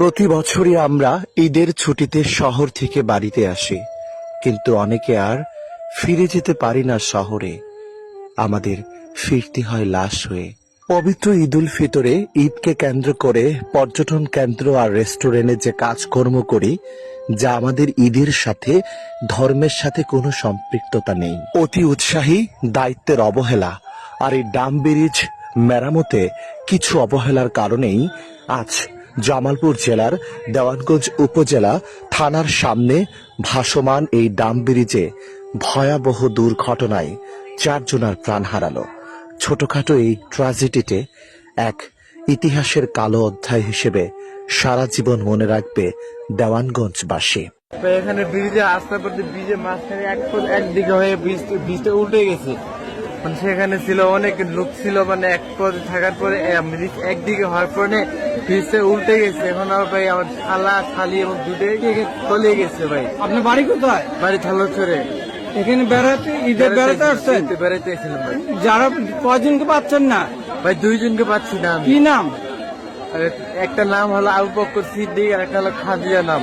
প্রতি বছরই আমরা ঈদের ছুটিতে শহর থেকে বাড়িতে আসি, কিন্তু অনেকে আর ফিরে যেতে পারি না শহরে। আমাদের ফিরতে হয় লাশ হয়ে। পবিত্র ঈদ উল ফিতরে ঈদকে কেন্দ্র করে পর্যটন কেন্দ্র আর রেস্টুরেন্টে যে কাজকর্ম করি, যা আমাদের ঈদের সাথে ধর্মের সাথে কোনো সম্পৃক্ততা নেই। অতি উৎসাহী, দায়িত্বের অবহেলা আর এই ডাম ব্রিজ মেরামতে কিছু অবহেলার কারণেই আজ জামালপুর জেলার দেওয়ানগঞ্জ উপজেলা থানার সামনে ভাসমান এই ডাম ব্রিজে ভয়াবহ দুর্ঘটনায় 4 জনের প্রাণ হারালো। ছোটখাটো এই ট্র্যাজেডিতে এক ইতিহাসের কালো অধ্যায় হিসেবে সারা জীবন মনে রাখবে দেওয়ানগঞ্জবাসী। এখানে ব্রিজে আস্তে পড়তে ব্রিজের মাঝখানে একদিকে হয়ে ব্রিজটা উল্টে গেছে। মানে সেখানে ছিল অনেক লোক ছিল, মানে এক পদে থাকার পরে ব্রিজ একদিকে হওয়ার পরে ব্রিজটা উল্টে গেছে। এখন আর ভাই আমার খালা খালি এবং দুটোই তলিয়ে গেছে। ভাই আপনার বাড়ি কোথায়? বাড়ি থালোচরে। এখানে বেড়াতে, ঈদের বেড়াতে আসছেন? বেড়াতে এসেছিলাম ভাই। যারা কয়জনকে পাচ্ছেন না? ভাই 2 জনকে পাচ্ছি না আমি। কি নাম? একটা নাম হলো আবু বকর সিদ্দিক আর একটা হলো খাদিজা নাম।